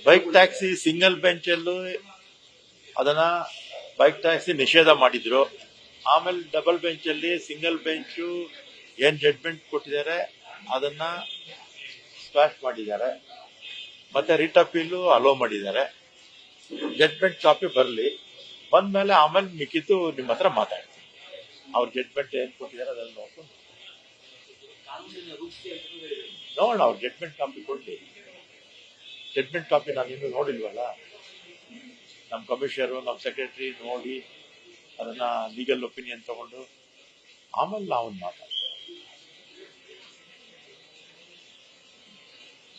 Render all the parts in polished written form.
Bike taxi single ಬೆಂಚಲ್ಲೂ ಅದನ್ನ bike taxi ನಿಷೇಧ ಮಾಡಿದ್ರು. ಆಮೇಲೆ ಡಬಲ್ ಬೆಂಚಲ್ಲಿ ಸಿಂಗಲ್ ಬೆಂಚು ಏನ್ ಜಡ್ಜ್ಮೆಂಟ್ ಕೊಟ್ಟಿದ್ದಾರೆ ಅದನ್ನ ಸ್ಕ್ವಾಶ್ ಮಾಡಿದ್ದಾರೆ. ಮತ್ತೆ ರಿಟ್ ಅಪೀಲು ಅಲೋ ಮಾಡಿದ್ದಾರೆ. ಜಡ್ಜ್ಮೆಂಟ್ ಕಾಪಿ ಬರಲಿ, ಬಂದ್ಮೇಲೆ ಆಮೇಲೆ ಮಿಕ್ಕಿದ್ದು ನಿಮ್ಮ ಹತ್ರ ಮಾತಾಡ್ತೀನಿ. ಅವ್ರ ಜಡ್ಜ್ಮೆಂಟ್ ಏನ್ ಕೊಟ್ಟಿದ್ದಾರೆ ಅದನ್ನ ನೋಡ್ಕೊಂಡು ನೋಡೋಣ. ಅವ್ರ ಜಡ್ಜ್ಮೆಂಟ್ ಕಾಪಿ ಕೊಡ್ಲಿ. ಜಡ್ಜ್ಮೆಂಟ್ ಕಾಪಿ ನಾನು ಇನ್ನೂ ನೋಡಿಲ್ವಲ್ಲ. ನಮ್ಮ ಕಮಿಷನರು ನಮ್ಮ ಸೆಕ್ರೆಟರಿ ನೋಡಿ ಅದನ್ನ ಲೀಗಲ್ ಒಪಿನಿಯನ್ ತಗೊಂಡು ಆಮೇಲೆ ನಾವು ಮಾತಾಡ್ತೀವಿ.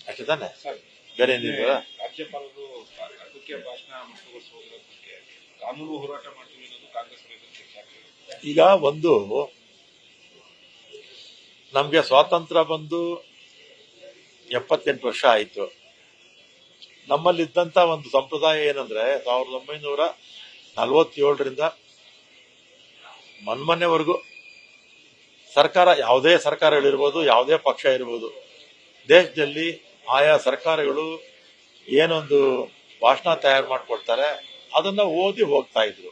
ಅಷ್ಟೇ ತಾನೆ, ಬೇರೆ ಏನಿಲ್ಲ. ರಾಜ್ಯಪಾಲರು ಅದಕ್ಕೆ ಭಾಷಣ ಮುಂದುವರಿಸುವುದಕ್ಕೆ ಕಾನೂನು ಹೋರಾಟ ಮಾಡ್ತೀವಿ ಅನ್ನೋದು ಕಾಂಗ್ರೆಸ್ ಈಗ ಒಂದು ನಮ್ಗೆ ಸ್ವಾತಂತ್ರ್ಯ ಬಂದು 78 ವರ್ಷ ಆಯಿತು. ನಮ್ಮಲ್ಲಿದ್ದಂತ ಒಂದು ಸಂಪ್ರದಾಯ ಏನಂದ್ರೆ 1947ರಿಂದ ಮೊನ್ನೆವರೆಗೂ ಸರ್ಕಾರ, ಯಾವುದೇ ಸರ್ಕಾರಗಳಿರ್ಬೋದು, ಯಾವುದೇ ಪಕ್ಷ ಇರ್ಬೋದು, ದೇಶದಲ್ಲಿ ಆಯಾ ಸರ್ಕಾರಗಳು ಏನೊಂದು ಭಾಷಣ ತಯಾರು ಮಾಡಿಕೊಡ್ತಾರೆ ಅದನ್ನ ಓದಿ ಹೋಗ್ತಾ ಇದ್ರು.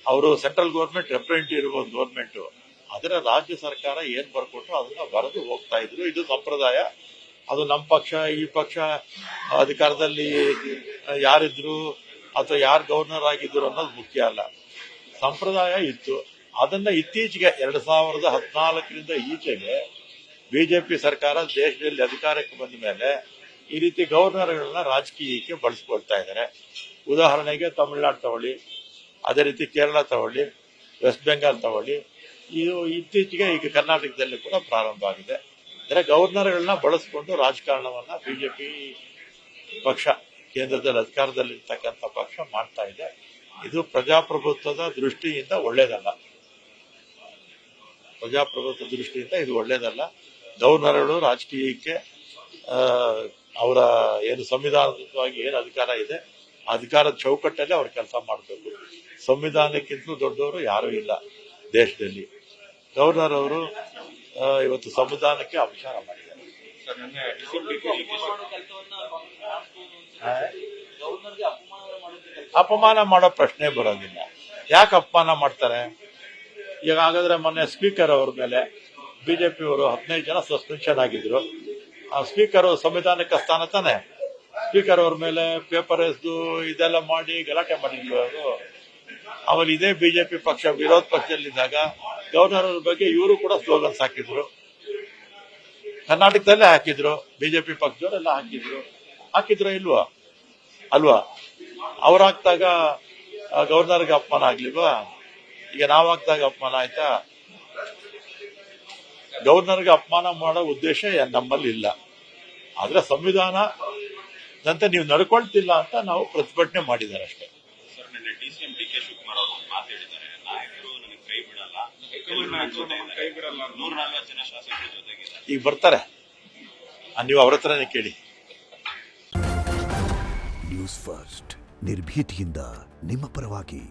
ಅವರು ಸೆಂಟ್ರಲ್ ಗೌರ್ಮೆಂಟ್ ರೆಪ್ರೆಸೆಂಟೇಟಿವ್ ಇರ್ಬೋದು ಗೌರ್ಮೆಂಟ್, ಅದರ ರಾಜ್ಯ ಸರ್ಕಾರ ಏನ್ ಬರ್ಕೊಟ್ರು ಅದನ್ನ ಬರೆದು ಹೋಗ್ತಾ ಇದ್ರು. ಇದು ಸಂಪ್ರದಾಯ. ಅದು ನಮ್ಮ ಪಕ್ಷ ಈ ಪಕ್ಷ ಅಧಿಕಾರದಲ್ಲಿ ಯಾರಿದ್ರು ಅಥವಾ ಯಾರು ಗವರ್ನರ್ ಆಗಿದ್ರು ಅನ್ನೋದು ಮುಖ್ಯ ಅಲ್ಲ. ಸಂಪ್ರದಾಯ ಇತ್ತು. ಅದನ್ನ ಇತ್ತೀಚೆಗೆ 2014ರಿಂದ ಈಚೆಗೆ ಬಿಜೆಪಿ ಸರ್ಕಾರ ದೇಶದಲ್ಲಿ ಅಧಿಕಾರಕ್ಕೆ ಬಂದ ಮೇಲೆ ಈ ರೀತಿ ಗವರ್ನರ್ಗಳನ್ನ ರಾಜಕೀಯಕ್ಕೆ ಬಳಸ್ಕೊಳ್ತಾ ಇದ್ದಾರೆ. ಉದಾಹರಣೆಗೆ ತಮಿಳುನಾಡು ತಗೊಳ್ಳಿ, ಅದೇ ರೀತಿ ಕೇರಳ ತಗೊಳ್ಳಿ, ವೆಸ್ಟ್ ಬೆಂಗಾಲ್ ತಗೊಳ್ಳಿ. ಇದು ಇತ್ತೀಚೆಗೆ ಈಗ ಕರ್ನಾಟಕದಲ್ಲಿ ಕೂಡ ಪ್ರಾರಂಭ ಆಗಿದೆ. ಅಂದರೆ ಗವರ್ನರ್ಗಳನ್ನ ಬಳಸಿಕೊಂಡು ರಾಜಕಾರಣವನ್ನ ಬಿಜೆಪಿ ಪಕ್ಷ, ಕೇಂದ್ರದಲ್ಲಿ ಅಧಿಕಾರದಲ್ಲಿರ್ತಕ್ಕಂಥ ಪಕ್ಷ ಮಾಡ್ತಾ ಇದೆ. ಇದು ಪ್ರಜಾಪ್ರಭುತ್ವದ ದೃಷ್ಟಿಯಿಂದ ಒಳ್ಳೇದಲ್ಲ. ಪ್ರಜಾಪ್ರಭುತ್ವ ದೃಷ್ಟಿಯಿಂದ ಇದು ಒಳ್ಳೇದಲ್ಲ. ಗವರ್ನರ್ಗಳು ರಾಜಕೀಯಕ್ಕೆ ಅವರ ಏನು ಸಂವಿಧಾನಿಕವಾಗಿ ಏನು ಅಧಿಕಾರ ಇದೆ ಅಧಿಕಾರದ ಚೌಕಟ್ಟಲ್ಲಿ ಅವ್ರ ಕೆಲಸ ಮಾಡಬೇಕು. ಸಂವಿಧಾನಕ್ಕಿಂತಲೂ ದೊಡ್ಡವರು ಯಾರೂ ಇಲ್ಲ ದೇಶದಲ್ಲಿ. ಗವರ್ನರ್ ಅವರು ಇವತ್ತು ಸಂವಿಧಾನಕ್ಕೆ ಅಪಚಾರ ಮಾಡಿದ್ದಾರೆ. ಅಪಮಾನ ಮಾಡೋ ಪ್ರಶ್ನೆ ಬರೋದಿಲ್ಲ. ಯಾಕೆ ಅಪಮಾನ ಮಾಡ್ತಾರೆ? ಈಗ ಹಾಗಾದ್ರೆ ಮೊನ್ನೆ ಸ್ಪೀಕರ್ ಅವ್ರ ಮೇಲೆ ಬಿಜೆಪಿಯವರು 15 ಜನ ಸಸ್ಪೆನ್ಷನ್ ಆಗಿದ್ರು. ಆ ಸ್ಪೀಕರ್ ಸಂವಿಧಾನಕ್ಕೆ ಸ್ಥಾನ ತಾನೆ. ಸ್ಪೀಕರ್ ಅವ್ರ ಮೇಲೆ ಪೇಪರ್ ಎಸ್ದು ಇದೆಲ್ಲ ಮಾಡಿ ಗಲಾಟೆ ಮಾಡಿದ್ರು ಅವರು. ಆಮೇಲೆ ಇದೇ ಬಿಜೆಪಿ ಪಕ್ಷ ವಿರೋಧ ಪಕ್ಷದಲ್ಲಿದ್ದಾಗ ಗವರ್ನರ್ ಅವ್ರ ಬಗ್ಗೆ ಇವರು ಕೂಡ ಸ್ಲೋಗನ್ಸ್ ಹಾಕಿದ್ರು. ಕರ್ನಾಟಕದಲ್ಲೇ ಹಾಕಿದ್ರು, ಬಿಜೆಪಿ ಪಕ್ಷದವರೆಲ್ಲ ಹಾಕಿದ್ರು ಇಲ್ವಾ? ಅಲ್ವಾ? ಅವ್ರು ಹಾಕ್ದಾಗ ಗವರ್ನರ್ಗೆ ಅಪಮಾನ ಆಗ್ಲಿಲ್ವಾ? ಈಗ ನಾವು ಹಾಕ್ದಾಗ ಅಪಮಾನ ಆಯ್ತಾ? ಗವರ್ನರ್ಗೆ ಅಪಮಾನ ಮಾಡೋ ಉದ್ದೇಶ ನಮ್ಮಲ್ಲಿ ಇಲ್ಲ. ಆದ್ರೆ ಸಂವಿಧಾನದಂತೆ ನೀವು ನಡ್ಕೊಳ್ತಿಲ್ಲ ಅಂತ ನಾವು ಪ್ರತಿಭಟನೆ ಮಾಡಿದ್ದಾರೆ ಅಷ್ಟೇ. ಈಗ ಬರ್ತಾರೆ, ನೀವು ಅವ್ರ ಹತ್ರನೇ ಕೇಳಿ. ನ್ಯೂಸ್ ಫಸ್ಟ್ ನಿರ್ಭೀತಿಯಿಂದ ನಿಮ್ಮ ಪರವಾಗಿ.